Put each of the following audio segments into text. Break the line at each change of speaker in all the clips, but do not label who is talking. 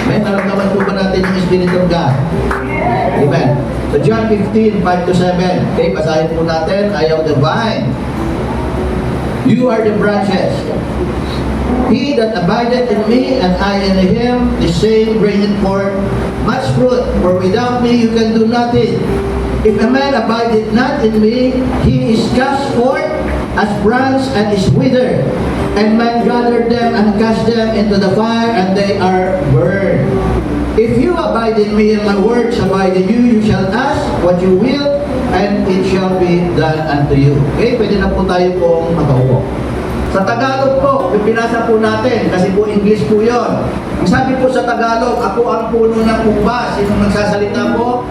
May naramdaman po ba natin yung Spirit of God? Amen. So John 15, 5-7. Okay, basahin po natin. I am the vine. You are the branches. He that abideth in me and I in him, the same bringeth forth much fruit. For without me you can do nothing. If a man abideth not in me, he is cast forth as branch and is withered. And man gather them and cast them into the fire, and they are burned. If you abide in me and my words abide in you, you shall ask what you will, and it shall be done unto you. Okay, pwede na po tayo pong makaupo. Sa Tagalog po, yung pinasa po natin, kasi po English po yun. Ang sabi po sa Tagalog, ako ang puno ng ubas. Sinong nagsasalita po?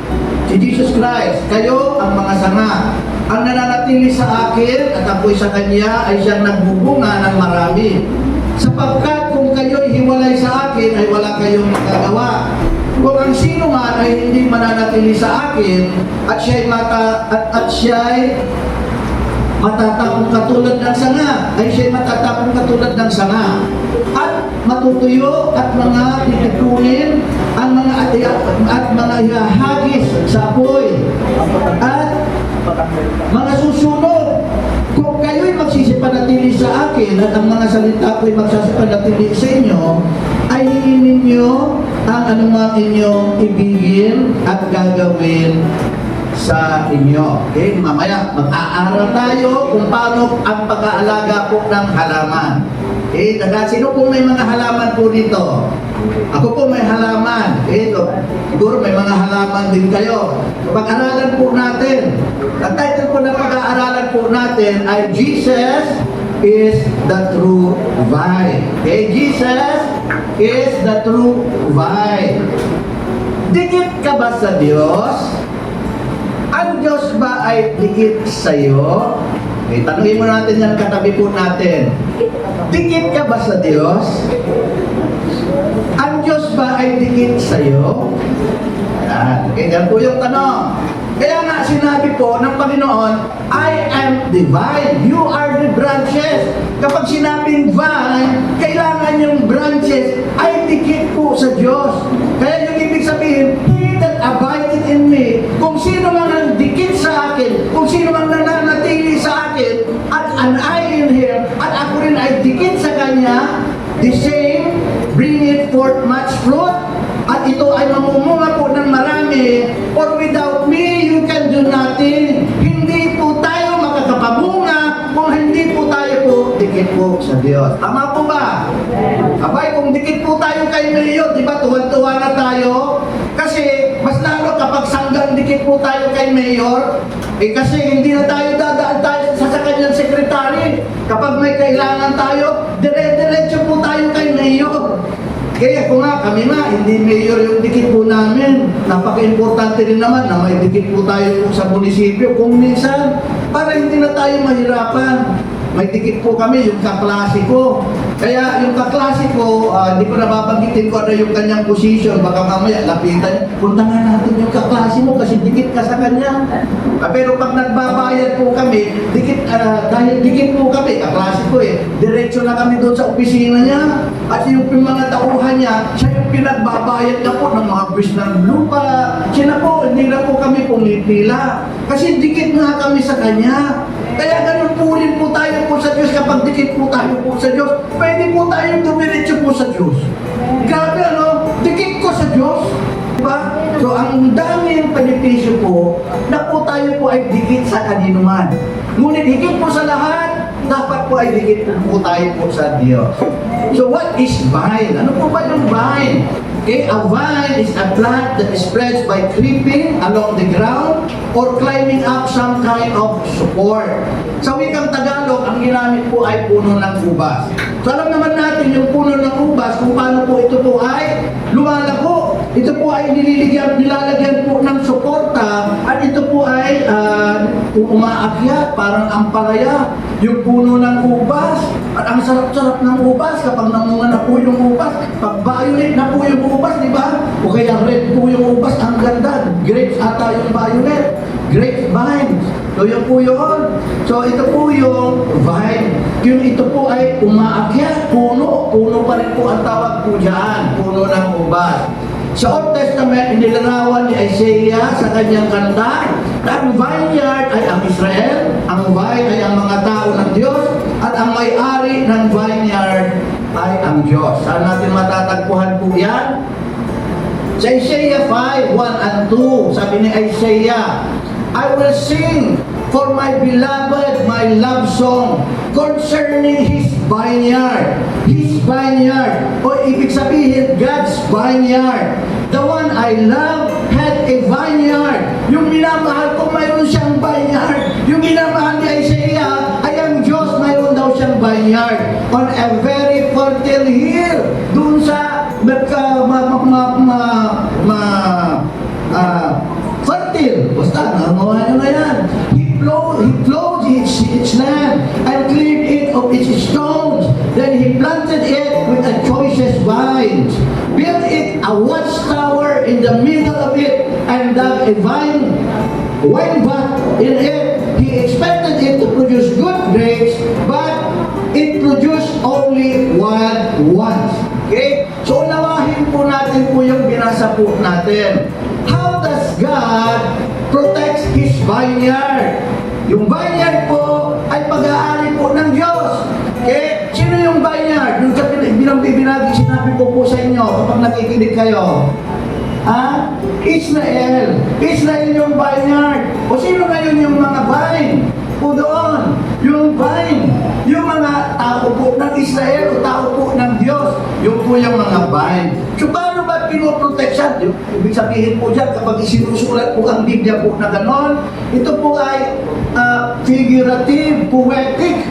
Si Jesus Christ. Kayo ang mga sanga. Ang nananatili sa akin at ako'y sa Kanya ay siyang nagbubunga ng marami. Sapagkat kung kayo'y hiwalay sa akin ay wala kayong magagawa. Kung ang sino man ay hindi mananatili sa akin at siya'y matatapong katulad ng sanga, ay siya'y matatapong katulad ng sanga. At matutuyo at mga titikunin ang mga at mga ihahagis sa apoy. At mga susunod, kung kayo'y magsisipanatili sa akin at ang mga salita ko'y magsisipanatili sa inyo, ay hingin ninyo ang anumang inyong ibigin at gagawin sa inyo. Okay, mamaya mag-aaral tayo kung paano ang pag-aalaga po ng halaman. Okay, sino po may mga halaman po dito? Ako po may halaman. Okay, siguro may mga halaman din kayo. Pag-aralan po natin. Ang title po ng pag-aaralan po natin ay Jesus is the true vine. Okay, Jesus is the true vine. Dikit ka ba sa Diyos? Ang Diyos ba ay dikit sa iyo? Okay, tanungin mo natin yan, katabi po natin. Dikit ka ba sa Diyos? Ang Diyos ba ay dikit sa iyo? Yan. Okay, yan po yung tanong. Kaya nga sinabi po ng Panginoon, I am the vine, you are the branches. Kapag sinabing vine, kailangan yung branches ay dikit po sa Diyos. Kaya yung ibig sabihin, he that abideth in me, kung sino man ang dikit sa akin, kung sino man nananatili sa akin, at an I in him, at ako rin ay dikit sa kanya, the same bringeth forth much fruit, at ito ay mamumunga po ng marami. For without me, you can do nothing. Hindi po tayo makakapamunga kung hindi po tayo po dikit po sa Diyos. Tama po ba? Abay, kung dikit po tayo kay Mayor, di ba tuwan-tuwa na tayo? Kasi mas lalo kapag sanggang dikit po tayo kay Mayor, kasi hindi na tayo dadaan tayo sa kanyang sekretary. Kapag may kailangan tayo, dire-diretso po tayo kay Mayor. Kaya kung nga, kami nga, hindi mayor yung dikit po namin. Napaka-importante rin naman na may dikit po tayo sa munisipyo. Kung minsan, para hindi na tayo mahirapan. May dikit po kami, yung kaklase ko. Kaya yung kaklase ko, hindi ko nababanggitin ko ano yung kanyang position. Baka mamaya, lapitan, punta nga natin yung kaklase mo kasi dikit ka sa kanya. Pero pag nagbabayad po kami, dahil dikit po kami, kaklase ko diretso na kami doon sa opisina niya. At yung mga tauhan niya, siya yung pinagbabayad na po ng mga buwis ng lupa. Siya na po, hindi na po kami pumipila. Kasi dikit nga kami sa kanya. Kaya ganun po rin po tayo po sa Diyos kapag dikit po tayo po sa Diyos. Pwede po tayong dumiretso po sa Diyos. Grabe dikit ko sa Diyos. Diba? So ang daming benepisyo po na po tayo po ay dikit sa kanino man. Ngunit higit po sa lahat, dapat po ay dikit po tayo po sa Diyos. So what is vine? Ano po ba yung vine? Okay, a vine is a plant that spreads by creeping along the ground or climbing up some kind of support. Sa wikang Tagalog, ang ginamit po ay puno ng ubas. So alam naman natin yung puno ng ubas, kung paano po ito po ay lumalako. Ito po ay nilalagyan po ng suporta at ito po ay umaakyat, parang ampalaya, yung puno ng ubas. At ang sarap-sarap ng ubas kapag namunga na po yung ubas. Pag violet na po yung ubas, di ba? O kaya red po yung ubas, ang ganda. Grapes ata yung violet. Grapevine. So yun po yun. So ito po yung vine. yung ito po ay umaakyat, puno pa rin po ang tawag po dyan, puno ng ubas. Sa Old Testament, inilarawan ni Isaiah sa kanyang kanta na ang vineyard ay ang Israel, ang vine ay ang mga tao ng Diyos, at ang may-ari ng vineyard ay ang Diyos. Saan natin matatagpuan po yan? Sa Isaiah 5, 1 and 2, sabi ni Isaiah, I will sing for my beloved my love song concerning His vineyard. His vineyard, o ibig sabihin, God's vineyard. The one I love had a vineyard. Yung minamahal ko, mayroon siyang vineyard. Yung minamahal ni Isaiah ay ang Diyos, mayroon daw siyang vineyard on a very fertile hill. Doon sa fertile. Basta, nagawa nyo na yan. He plowed its land and cleared it of its stones. Then he planted it with the choicest vines, built it a watchtower in the middle of it, and dug a wine vat in it. He expected it to produce good grapes, but it produced only wild ones. Okay? So, unawahin po natin po yung binasa po natin. How does God protect His vineyard? Yung vineyard po ay pag-aari po ng Diyos. Okay? Sino yung vineyard? Yung sa binabibinagi, sinabi ko po sa inyo kapag nakikinig kayo. Israel. Israel yung vineyard. O sino ngayon yung mga vine? Po doon. Yung vine. Yung mga tao po ng Israel o tao po ng Diyos. Yung po yung mga vine. So paano ba pinoproteksyon? Ibig sabihin po dyan, kapag isinusulat po ang Biblia po na ganon, ito po ay figurative, poetic.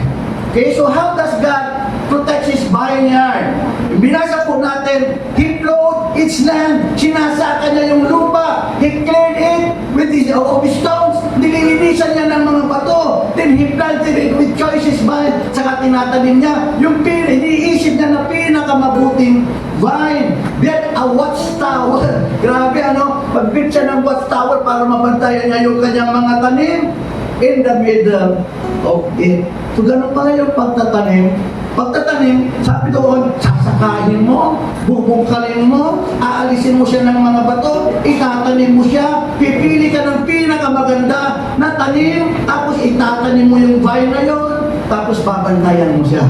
Okay, so how does God protect His vineyard? Binasa po natin, He plowed its land, sinasaka niya yung lupa, He cleared it with his stones, nililinisan niya ng mga bato, then He planted it with choicest vine, saka tinatanim niya yung iniisip niya na pinakamabuting vine. Built a watchtower. Grabe ano, pag-build siya ng watchtower para mabantayan niya yung kanyang mga tanim in the middle of it. So ganun pala yung pagtatanim. Pagtatanim, sabi doon, sasakahin mo, bubungkalin mo, aalisin mo siya ng mga bato, itatanim mo siya, pipili ka ng pinakamaganda na tanim, tapos itatanim mo yung vine na yun, tapos babantayan mo siya.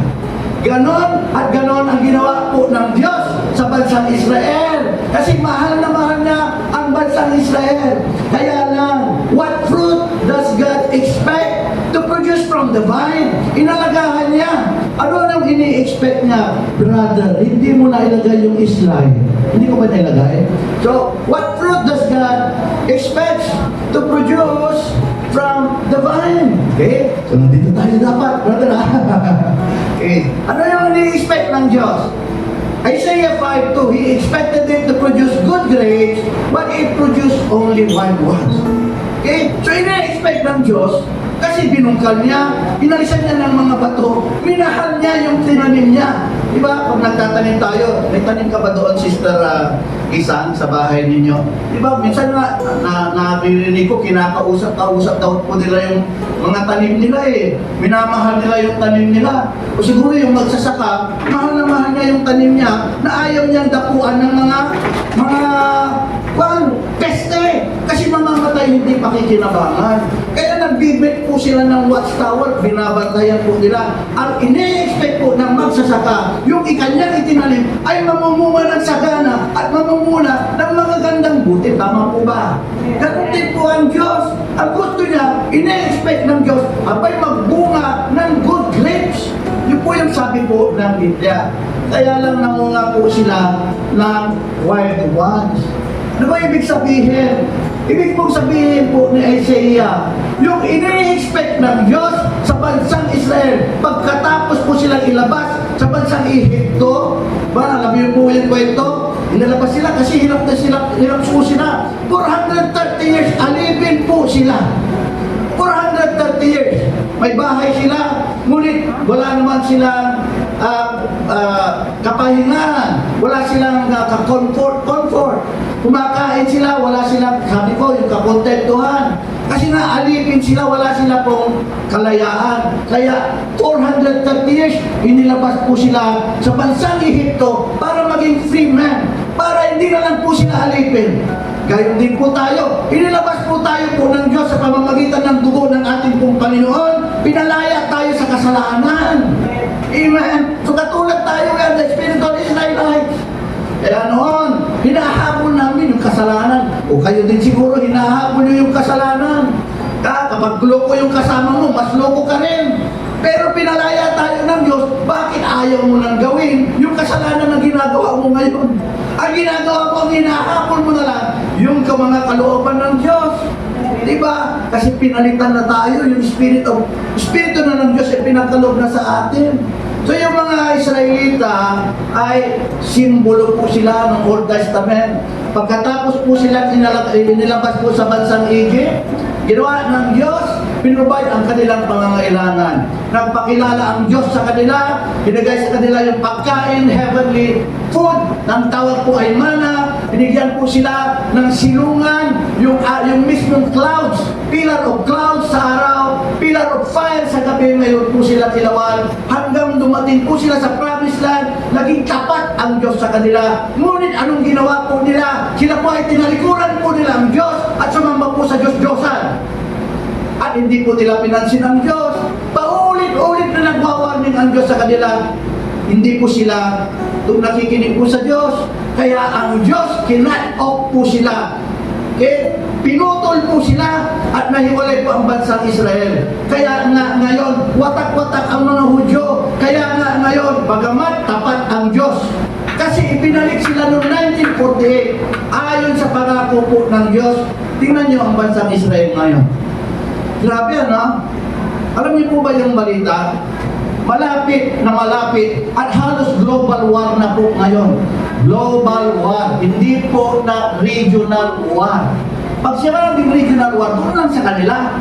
Ganon at ganon ang ginawa po ng Diyos sa bansang Israel. Kasi mahal na mahal niya ang bansang Israel. Kaya lang, what fruit does God expect to produce from the vine? Inalagahan niya. Ano nang ini-expect niya? Brother, hindi mo na ilagay yung Israel. Hindi ko ba nailagay? So, what fruit does God expect to produce from the vine? Okay? So, nandito tayo dapat, brother. Okay. Ano yung ini-expect ng Diyos? Isaiah 5:2, He expected it to produce good grapes, but it produced only wild ones. Okay? So, ini-expect ng Diyos, kasi binungkal niya, inalisan niya ng mga bato, minahal niya yung tinanim niya. Diba? Pag nagtatanim tayo, may tanim ka ba doon, Sister Isang, sa bahay ninyo? Diba? Minsan nga, narinig ko, kinakausap daw po nila yung mga tanim nila eh. Minamahal nila yung tanim nila. O siguro yung magsasaka, mahal na mahal niya yung tanim niya, na ayaw niyang dapuan ng mga peste. Kasi mamamatay hindi pakikinabangan. Kaya nagbibit po sila ng watchtower, binabantayan po nila. Ang ine-expect po ng magsasaka, yung ikanyang itinanim, ay mamumunga ng sagana at mamumula ng mga gandang buti. Tama po ba? Ganun din po ang Diyos. Ang gusto niya, ine-expect ng Diyos, abay magbunga ng good grapes. Yun po yung sabi po ng Biblia. Kaya lang namunga po sila ng wild ones. Ano ba ibig sabihin? Ibig pong sabihin po ni Isaiah, yung ini-expect ng Diyos sa bansang Israel, pagkatapos po silang ilabas sa bansang Ehipto, alam niyo po yung kwento, inalabas sila kasi hirap po sila. 430 years, alipin po sila. 430 years, may bahay sila, ngunit wala naman silang kapahingahan, wala silang comfort. Kumakain sila, wala silang, sabi ko, yung kakontentuhan. Kasi naalipin sila, wala sila pong kalayaan. Kaya 430 years, inilabas po sila sa bansang Ehipto para maging free man, para hindi na lang po sila alipin. Gayon din po tayo, inilabas po tayo po ng Diyos sa pamamagitan ng dugo ng ating pong Panginoon, pinalaya tayo sa kasalanan. Amen. So katulad tayo ng the spiritual Israelites. Kaya noon, hinahabol namin yung kasalanan. O kayo din siguro, hinahabol nyo yung kasalanan. Kapag loko yung kasama mo, mas loko ka rin. Pero pinalaya tayo ng Diyos, bakit ayaw mo nang gawin yung kasalanan na ginagawa mo ngayon? Ang ginagawa mo, ang hinahabol mo na lang, yung mga kalooban ng Diyos. Diba? Kasi pinalitan na tayo, yung Espiritu na ng Diyos ay pinagkaloob na sa atin. So yung mga Israelita ay simbolo po sila ng Old Testament. Pagkatapos po sila inilabas po sa bansang Egypt, ginawa ng Diyos, pinrovide ang kanilang pangangailangan. Nagpakilala ang Diyos sa kanila, binigay sa kanila yung pagkain, heavenly food, ang tawag po ay manna, binigyan po sila ng silungan, yung mismong clouds, pillar of clouds sa araw, pillar of fire sa gabi, mayroon po silang ilawan, hanggang dumating po sila sa promised land, naging tapat ang Diyos sa kanila. Ngunit anong ginawa po nila? Sila po ay tinalikuran po nila ang Diyos at sumamba po sa Diyos-Diyosan. At hindi po nila pinansin ang Diyos. Paulit-ulit na nagwawarning ang Diyos sa kanila. Hindi po sila nakikinig po sa Diyos. Kaya ang Diyos, kinat off po sila. Okay? Pinutol po sila at nahiwalay po ang bansang Israel. Kaya nga ngayon, watak-watak ang mga Hudyo. Kaya nga ngayon, bagamat tapat ang Diyos. Kasi ibinalik sila noong 1948. Ayon sa pangako po ng Diyos, tingnan nyo ang bansang Israel ngayon. Grabe ano? Alam niyo po ba yung balita? Malapit na malapit at halos global war na po ngayon. Global war, hindi po na regional war. Pag sinabing regional war, doon lang sa kanila.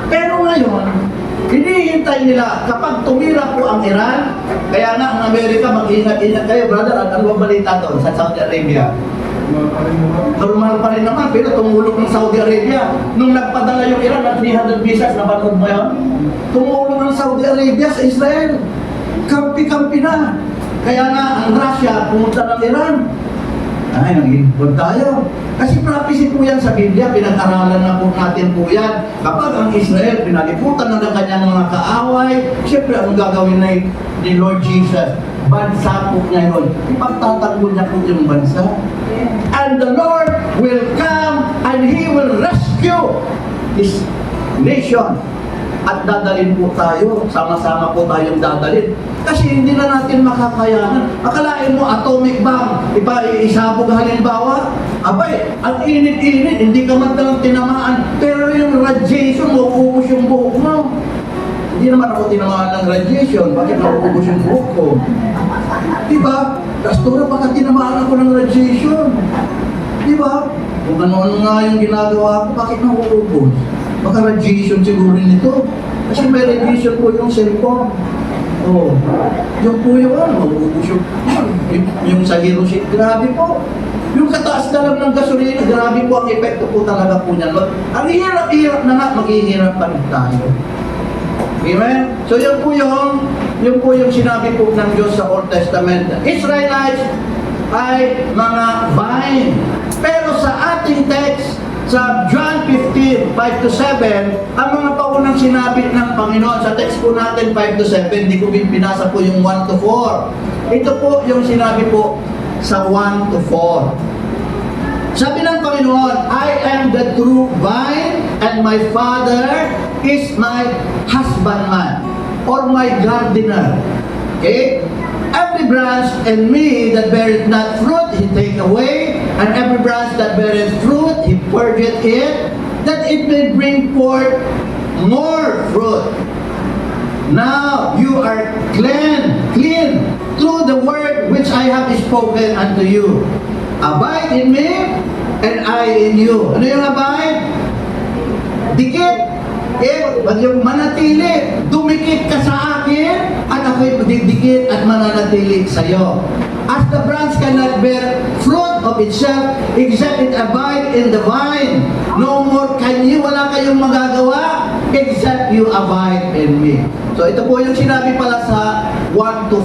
Pero ngayon, hinihintay nila kapag tumira po ang Iran, kaya nga ang Amerika, mag-ingat-ingat kayo, brother, at ano ba balita doon sa Saudi Arabia? Normal pa rin naman, pero tumulong ng Saudi Arabia. Nung nagpadala yung Iran ng 300 visas, napanood mo yun? Tumulong ng Saudi Arabia sa Israel. Kampi-kampi na. Kaya nga, ang Russia, pumunta ng Iran. Ay, nag-import tayo. Kasi prophecy po yan sa Biblia, pinag-aralan na po natin po yan. Kapag ang Israel, pinaliputan na ng kanyang mga kaaway, siyempre, anong gagawin ni Lord Jesus? Bansa po ngayon. Ipagtatanggol niya po yung bansa. And the Lord will come and He will rescue His nation. At dadalhin po tayo, sama-sama po tayong dadalhin. Kasi hindi na natin makakayanan. Akalain mo, atomic bomb, isabog halimbawa, abay, ang init-init, hindi ka man talang tinamaan, pero yung radiation, mauubos yung buhok mo. Hindi naman ako tinamaan ng radiation, bakit mauubos yung buhok ko? Diba? Pastora, baka tinamaan ako ng radiation. Diba? Kung ano-ano nga yung ginagawa ko, bakit mauubos? Baka radiation siguro nito. Kasi may radiation po yung cellphone. Oh, yung po yung mauubos yung sa Hiroshima. Grabe po. Yung kataas na lang ng gasolina, grabe po ang epekto po talaga po niyan. Ang hirap-hirap na nga, maghihirap pa rin tayo. Amen? So yun po yung sinabi po ng Diyos sa Old Testament. Israelites ay mga vine. Pero sa ating text, sa John 15, 5-7, ang mga paunang sinabi ng Panginoon, sa text po natin 5-7, hindi ko binasa po yung 1-4. Ito po yung sinabi po sa 1-4. Sabi ng Panginoon, I am the true vine and my Father is my husbandman or my gardener. Okay? Every branch in me that beareth not fruit, He take away, and every branch that beareth fruit, He purgeth it, that it may bring forth more fruit. Now you are clean through the word which I have spoken unto you. Abide in me, and I in you. Ano yung abide? Dikit. Yung manatili, dumikit ka sa akin, at ako'y didikit at mananatili sa iyo. As the branch cannot bear fruit of itself, except it abide in the vine, no more can you, wala kayong magagawa, except you abide in me. So ito po yung sinabi pala sa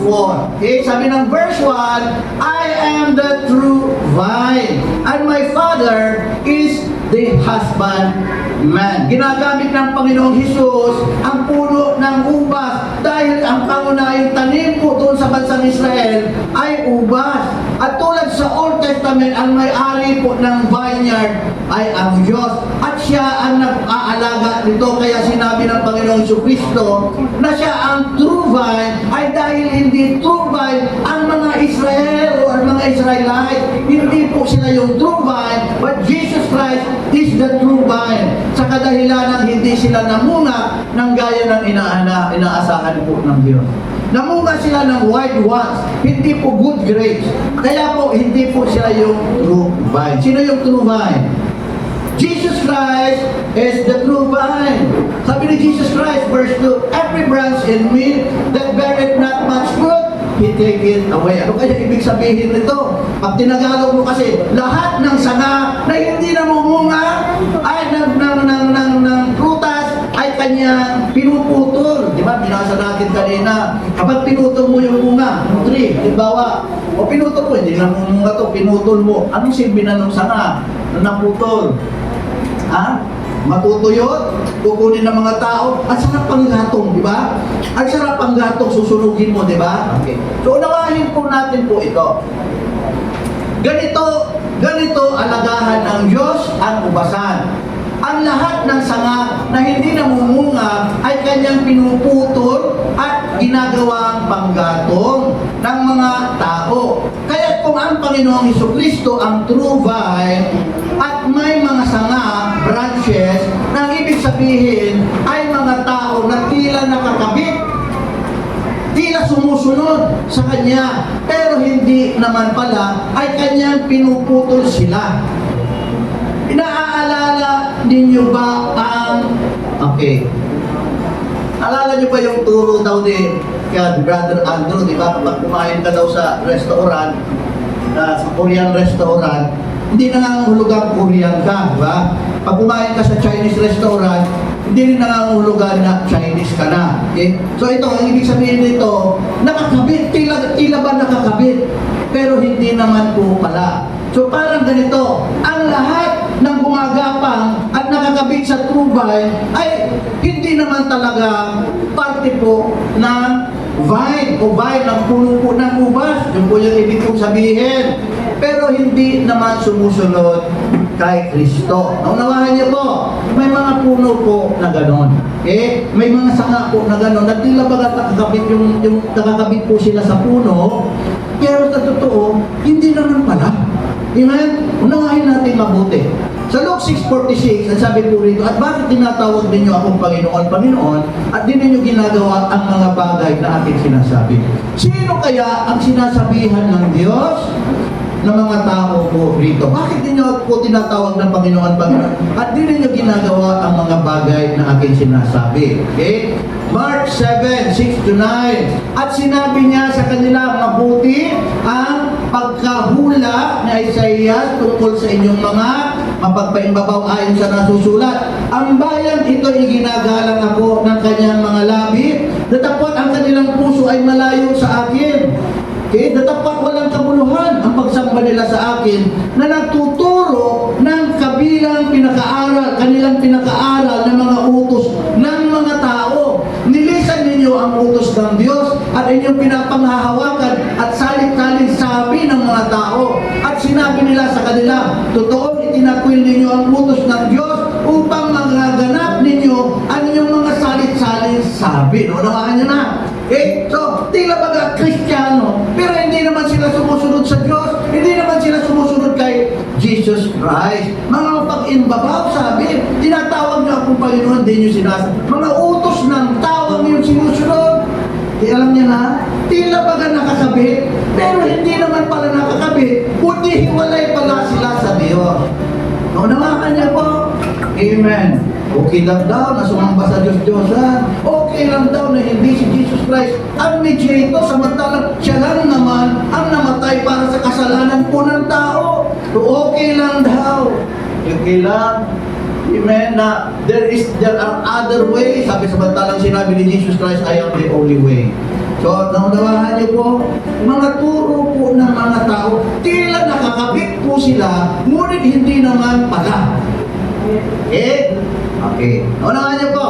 4. Okay, sabi ng verse 1, I am the true vine, and my Father is the husbandman. Ginagamit ng Panginoong Hesus ang puno ng ubas dahil ang pangunahing tanim po doon sa bansang Israel ay ubas. At tulad sa Old Testament, ang may-ari po ng vineyard ay ang Diyos. At siya ang nag-aalaga nito. Kaya sinabi ng Panginoong Jesucristo na siya ang true vine ay dahil hindi true vine ang mga Israel o ang mga Israelite. Hindi po sila yung true vine, but Jesus Christ is the true vine. Sa kadahilan ng hindi sila namunga ng gaya ng inaasahan po ng Diyos. Namunga sila ng white ones, hindi po good grapes. Kaya po, hindi po sila yung true vine. Sino yung true vine? Jesus Christ is the true vine. Sabi ni Jesus Christ, verse 2, every branch in me that beareth not much fruit, He take it away. Ano kaya ibig sabihin nito? Pag tinagalog mo kasi, lahat ng sanga na hindi namumunga ay ng prutas ay kanyang pinuputol. Di ba? Binasa natin kanina. Kapag pinutol mo yung bunga, yung tree, halimbawa, o pinutol mo, hindi namumunga to, pinutol mo. Anong silbi na ng sanga na naputol? Ha? Matutuyot, kukunin ng mga tao, at sarap pang gatong, di ba? At sarap pang gatong, susunugin mo, di ba? Okay. So, unawahin po natin po ito. Ganito alagahan ng Diyos ang ubasan. Ang lahat ng sanga na hindi namumunga ay kanyang pinuputol at ginagawang panggatong ng mga tao. Kaya kung ang Panginoong Jesucristo ang true vine at may mga sanga, branches, na ibig sabihin ay mga tao na tila nakakabit, tila sumusunod sa Kanya, pero hindi naman pala ay Kanyang pinuputol sila. Inaalala ninyo ba ang... Okay. Alala nyo ba yung turo daw ni Brother Andrew, di ba? Kapag kumain ka daw sa restaurant, sa Korean restaurant, hindi nangangahulugan Korean ka, di ba? Pag kumain ka sa Chinese restaurant, hindi rin nangangahulugan na Chinese ka na. Okay? So ito, ang ibig sabihin nito, nakakabit, tila ba nakakabit? Pero hindi naman po pala. So parang ganito, ang lahat ng gumagapang at nakakabit sa true vine ay hindi naman talaga parte po ng vine o vine ng puno po ng ubas. Yun po yung ibig kong sabihin. Pero hindi naman sumusunod kay Kristo. Naunawahan niyo po, may mga puno po na ganon. Okay? May mga sanga po na ganon. Na tila ba nakakabit yung nakakabit po sila sa puno, pero sa totoo, hindi naman pala. Amen? Unawahin natin mabuti. Sa Luke 6:46, ang sabi po rito, at bakit tinatawag ninyo akong Panginoon, Panginoon, at di ninyo ginagawa ang mga bagay na aking sinasabi? Sino kaya ang sinasabihan ng Diyos ng mga tao po rito? Bakit ninyo po tinatawag ng Panginoon, Panginoon, at di ninyo ginagawa ang mga bagay na aking sinasabi? Okay? Mark 7:6-9. At sinabi niya sa kanila, mabuti ang pagkahula ni Isaiah tungkol sa inyong mga mapagpaimbabaw ayon sa nasusulat. Ang bayan ito ay ginagalang ako ng kanyang mga labi, datapot ang kanilang puso ay malayo sa akin. Okay? Datapot walang kabuluhan ang pagsamba nila sa akin na nagtuturo ng kanilang pinakaaral ng mga utos ng mga tao. Nilisan ninyo ang utos ng Diyos at inyong pinapanghahawakan at salit-salit sabi ng mga tao. At sinabi nila sa kanila, totoong itinakwil ninyo ang utos ng Diyos upang magaganap ninyo ang inyong mga salit-salit sabi. Naunawahan niyo na. Okay? So, tila baga Kristiyano, pero hindi naman sila sumusunod sa Diyos, hindi naman sila sumusunod kay Jesus Christ. Mga pag-imbabaw, sabi, tinatawag niyo akong Panginoon, hindi niyo sinasabi. Mga utos ng tawag niyo sinusunod. Di alam niya na, tila baga nakakabit, pero hindi naman pala nakakabit, kundi hiwalay pala sila sa Diyos. Naunawahan niya po. Amen. Okay lang daw na sumamba sa Diyos-Diyosan. Okay lang daw na hindi si Jesus Christ ang mediator, samantalang siya lang naman ang namatay para sa kasalanan po ng tao. So okay lang daw. Okay lang. Amen. Na there are other ways. Sabi samantalang sinabi ni Jesus Christ, I am the only way. So, naunawahan niyo po, mga turo po ng mga tao, tila nakakabit po sila, ngunit hindi naman pala. Okay? Okay. Naunawahan niyo po.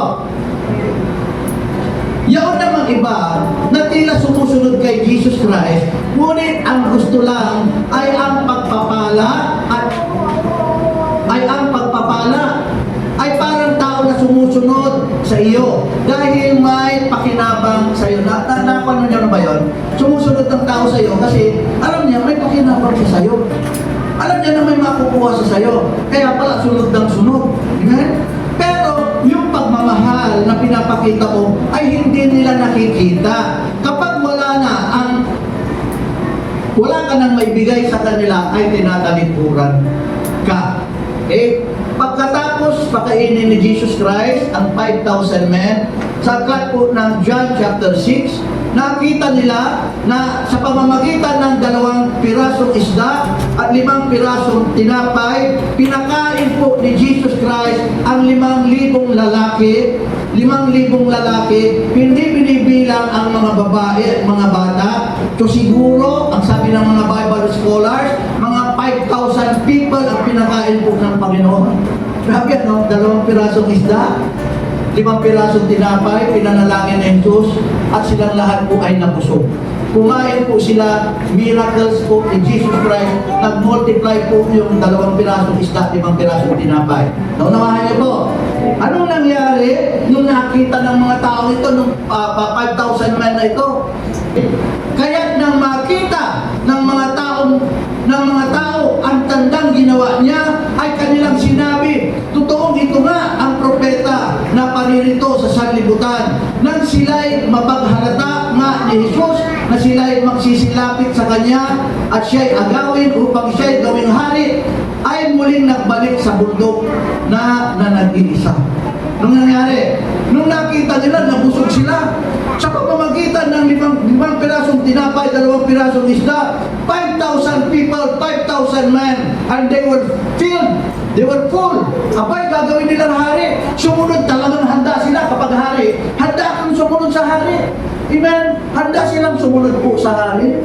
Yaon namang iba na tila sumusunod kay Jesus Christ, ngunit ang gusto lang ay ang pagpapala ay parang tao na sumusunod sa iyo dahil may pakinabang sa iyo. Napano niyo na ba yun? Sumusunod ng tao sa iyo kasi alam niya may pakinabang siya sa iyo. Alam niya na may makukuha sa sayo. Kaya pala sunod ng sunod. Amen? Pero yung pagmamahal na pinapakita mo ay hindi nila nakikita. Kapag wala ka nang maibigay sa kanila ay tinatalikuran ka. Okay? Pagkatapos pakainin ni Jesus Christ ang 5,000 men, sa aklat po ng John chapter 6, nakita nila na sa pamamagitan ng 2 pirasong isda at 5 pirasong tinapay, pinakain po ni Jesus Christ ang 5,000 lalaki. 5,000 lalaki, hindi binibilang ang mga babae at mga bata. So siguro, ang sabi ng mga Bible scholars, mga 5,000 people ang pinakain po ng Panginoon. Grabe, no? 2 pirasong isda, 5 pirasong tinapay, pinanalangin ng Jesus, at silang lahat po ay nabusog. Kumain po sila, miracles po ni Jesus Christ, nag-multiply po yung 2 pirasong isda, 5 pirasong tinapay. Naunawahan niyo po, anong nangyari nung nakita ng mga tao ito, nung 5,000 men na ito? Kaya nang makita ng mga tao ang tandang ginawa niya, ay kanilang sinabi, totoong ito nga ang propeta na paririto sa sanlibutan. Nang sila'y mapaghalata nga ni Jesus na sila'y magsisilapit sa kanya at siya'y agawin upang siya'y gawing hari, ay muling nagbalik sa bundok na nag-iisa. Nung nangyari, nung nakita nila, nabusog sila. Sa pamamagitan ng 5 pirasong tinapay, 2 pirasong isda, 5,000 people, 5,000 men, and they were filled, they were full. Abay, gagawin nilang hari. Sumunod, talagang handa sila kapag hari. Handa kang sumunod sa hari. Amen? Handa silang sumunod po sa hari.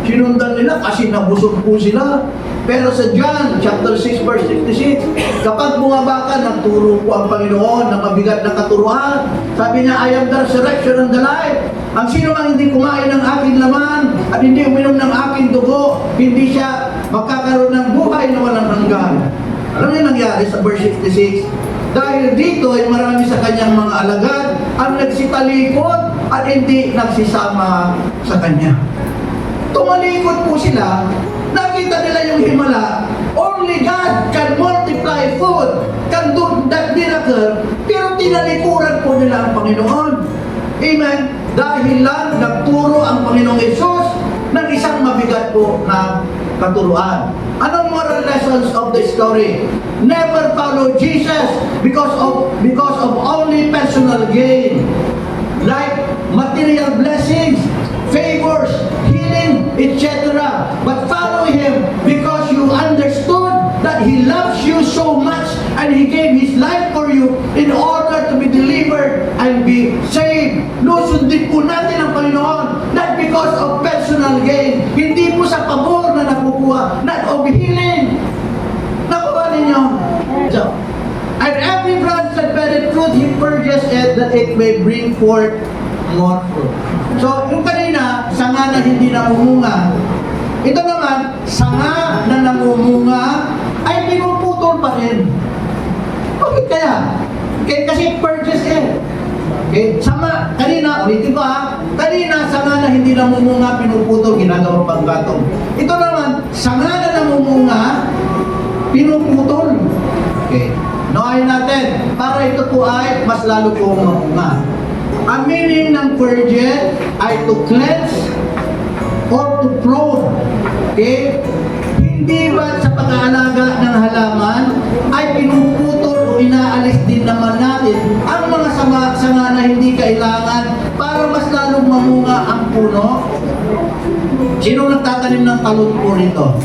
Sinundan nila kasi nabusog po sila. Pero sa John chapter 6 verse 66, kapag bumaba ka, nagturo po ang Panginoon ng mabigat na katuruan. Sabi niya, I am the resurrection and the life. Ang sino mang hindi kumain ng aking laman at hindi uminom ng aking dugo, hindi siya magkakaroon ng buhay na walang hanggan. Alam niyo nangyari sa verse 66? Dahil dito ay marami sa kanyang mga alagad ang nagsitalikod at hindi nagsisama sa kanya. Tumalikod po sila, nakita nila yung himala. Only God can multiply food, can do that miracle, pero tinalikuran po nila ang Panginoon. Amen? Dahil lang nagturo ang Panginoong Jesus ng isang mabigat po na katuruan. Anong moral lessons of the story? Never follow Jesus because of only personal gain, like material blessings, favors, healing, etc. But follow Him because you understood that He loves you so much and He gave His life for you in order to be delivered and be saved. Lusundin po natin ang Panginoon, not because of personal gain, hindi po sa pabor na nakukuha, not of healing. Nakuha ninyo? So, and every branch that beareth fruit, He purges it that it may bring forth more fruit. So, yung kanina, sanga na hindi namumunga. Ito naman, sanga na namumunga ay pinuputol pa rin. Bakit kaya? Okay, kasi purges eh. Okay, sama, kanina, ulitin ko ha, kanina, sanga na hindi namumunga, pinuputol, ginagawa pang gatong. Ito naman, sanga na namumunga, pinuputol. Okay, noahin natin, para ito po ay mas lalo po mamunga. Ang meaning ng purge ay to cleanse or to prune. Okay? Hindi ba sa pag-aalaga ng halaman ay pinuputol o inaalis din naman natin ang mga sanga na hindi kailangan para mas lalong mamunga ang puno? Sino nagtatanim ng talon po rito?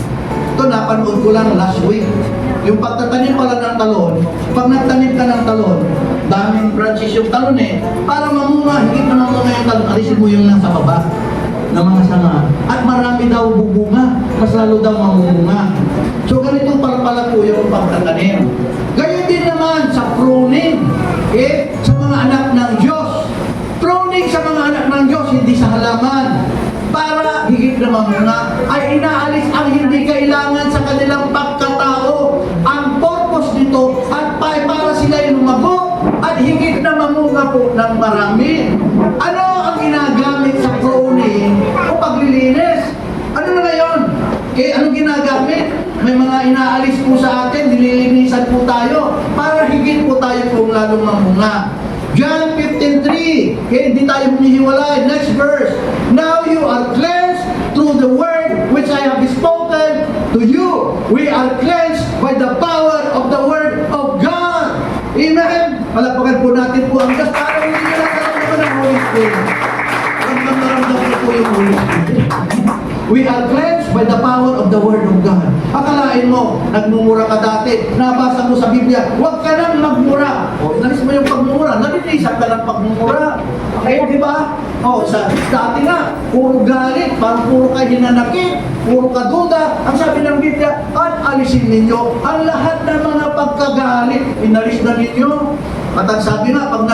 Ito, napanood ko lang last week. Yung pagtatanim pala ng talon, pag nagtanim ka ng talon, daming branches yung talon eh. Para mamunga, higit na mamunga yung talon, alisin mo yung nasa baba ng mga sanga. At marami daw bubunga, mas lalo daw mamunga. So ganito pala po yung pagtatanim. Gayon din naman sa pruning, sa mga anak ng Diyos. Pruning sa mga anak ng Diyos, hindi sa halaman. Para higit na mamunga, ay inaalis ang hindi kailangan sa kanilang pagkatao. Ang purpose nito at para sila ay lumago at higit na mamunga po ng marami. Ano ang ginagamit sa pruning o paglilinis? Ano na ngayon? Anong ginagamit? May mga inaalis po sa atin, nililinisan po tayo para higit po tayo kung lalong mamunga. John 15:3. Hindi tayo humihiwalay. Next verse. Now you are cleansed through the word which I have spoken to you. We are cleansed by the power of the word of God. Amen. Palapakan po natin po ang Diyos para hindi na nakaramdaman ng Holy Spirit. Ramdam po yung Holy Spirit. We are cleansed by the power of the Word of God. Akalain mo, nagmumura ka dati, nabasa mo sa Biblia, huwag ka nang magmura. O, inalis mo yung pagmumura, nalinisan ka ng pagmumura. Okay, di ba? O, dati nga, puro galit, parang puro ka hinanakit, puro ka duda. Ang sabi ng Biblia, at alisin ninyo ang lahat ng mga pagkagalit, inalis na ninyo. At ang sabi nga, pag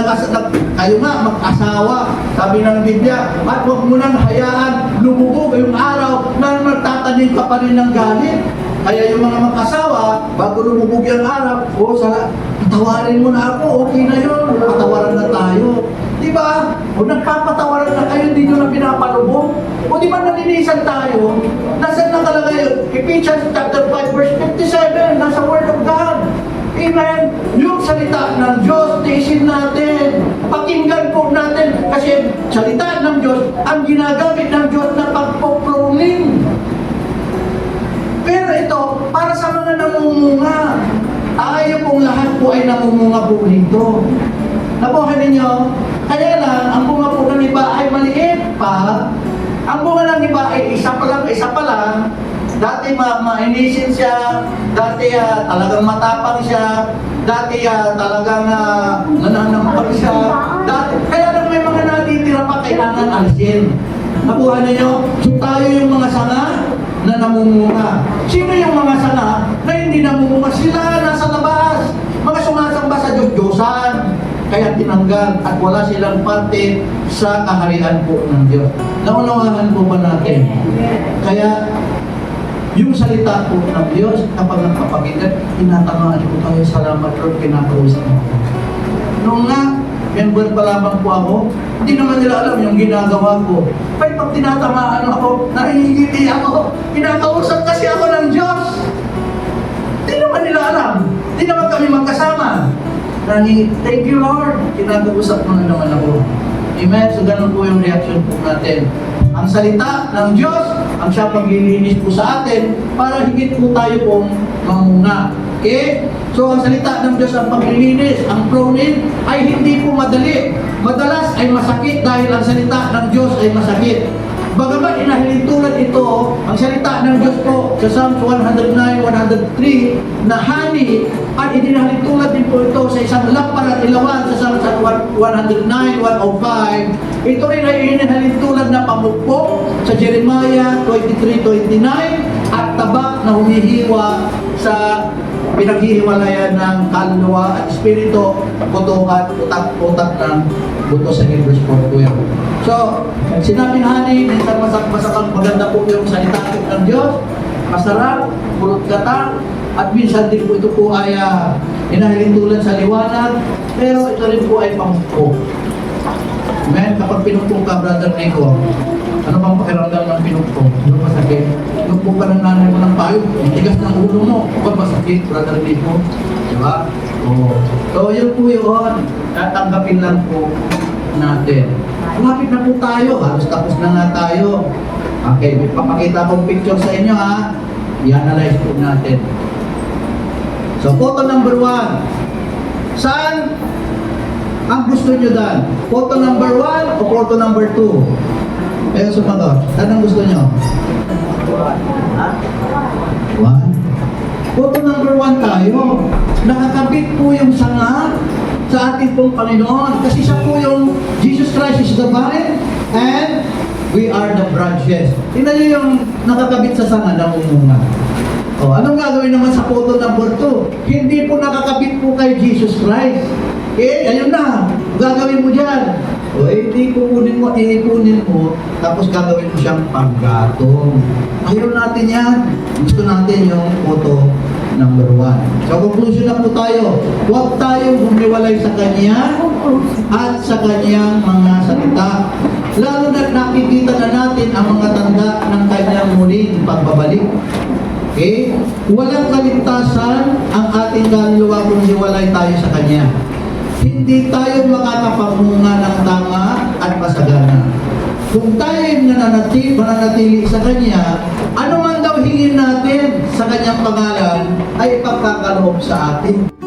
kayo nga mag-asawa, sabi ng Biblia, at huwag mo nang hayaan lumubog yung araw na magtatanim ka pa rin ng galit. Kaya yung mga mag-asawa, bago lumubog yung araw, patawarin mo na ako, okay na yun, patawaran na tayo. Diba? O nagpapatawaran na kayo, hindi nyo na pinapalubog. O di ba nalinisan tayo? Nasaan nakalagay yun? Ephesians chapter 5 verse 57, nasa Word of God. Amen. Yung salita ng Diyos, tiisin natin. Pakinggan po natin. Kasi salita ng Diyos, ang ginagamit ng Diyos na pagpupruning. Pero ito, para sa mga namumunga. Tayo pong lahat po ay namumunga po rito. Nabuhay ninyo? Kaya lang, ang bunga po ng iba ay maliit pa. Ang bunga ng iba ay isa pa lang. Dati mainisin siya, dati talagang matapang siya, dati talagang nananampag siya, kaya lang may mga natitira pa kailangan alisin. Nakuha ninyo? So tayo yung mga sanga na namumunga. Sino yung mga sanga na hindi namumunga? Sila nasa labas, mga sumasamba sa Diyos-Diyosan, kaya tinanggal at wala silang parte sa kaharian po ng Diyos. Naunawahan po ba natin? Kaya yung salita po ng Diyos, kapag nagpapagitan, tinatamaan po tayo, salamat Lord, kinakausap mo. Noong nga, member pa lamang po ako, hindi naman nila alam yung ginagawa ko. Kaya pag tinatamaan ako, nahihigiti ako, kinakausap kasi ako ng Diyos. Hindi naman nila alam, hindi naman kami magkasama. Thank you Lord, kinakausap mo na naman ako. Amen, so ganun po yung reaction po natin. Ang salita ng Diyos, ang siya paglilinis po sa atin para higit po tayo pong mamunga. Okay? So ang salita ng Diyos, ang paglilinis, ang pruning ay hindi po madali. Madalas ay masakit dahil ang salita ng Diyos ay masakit. Bagamat inahilintulad ito, ang salita ng Diyos po sa Psalms 109, 103 na honey, at idinahilintulad din po ito sa isang lampara at ilawan sa Psalms 109, 105. Ito rin ay inahilintulad na pamukpok sa Jeremiah 23:29 at tabak na humihiwa sa pinaghihiwalayan ng kaluluwa at espiritu, putukan, utak-utak ng buto sa Hebrews 4:12. So, sinabing honey, minsan masakang maganda po yung salita ng Diyos, masarap, pulot gata, at minsan din po ito po ay inahilintulad sa liwanag, pero ito rin po ay pamukpok. Amen? Kapag pinukpok ka, Brother Nico, ano bang pakiramdam ng pinukpok? Ano masakit? Pinukpok ka ng nanay mo ng payo, tigas ng ulo mo, ba masakit, Brother Nico? Diba? Oo. So, yun po yun. Tatanggapin lang po natin. Malapit na po tayo. Halos tapos na nga tayo. Okay, may papakita akong picture sa inyo ha. I-analyze po natin. So, photo number 1. Saan ang gusto nyo dan? Photo number 1 o photo number 2? Ayun, sumagot. Saan ang gusto nyo? 1. Photo number 1 tayo. Nakakabit po yung sanga sa ating pong Panginoon. Kasi siya po yung Jesus Christ is the vine and we are the branches. Tingnan niyo yung nakakabit sa sanga ng umunga. O, anong gagawin naman sa photo number 2? Hindi po nakakabit po kay Jesus Christ. Ayun na, gagawin mo dyan. O, hindi kukunin mo, iipunin mo, tapos gagawin mo siyang panggatong. Ayaw natin yan. Gusto natin yung photo number 1. So, conclusion na po tayo. Huwag tayong humiwalay sa Kanya at sa Kanyang mga salita. Lalo na nakikita na natin ang mga tanda ng Kanyang muling pagbabalik. Okay? Walang kaligtasan ang ating kaluluwa kung hiwalay tayo sa Kanya. Hindi tayo makakapamunga ng tama at masagana. Kung tayo mananatili sa Kanya, ano man daw hingin natin sa Kanyang pangalan ay ipagkakaloob sa atin.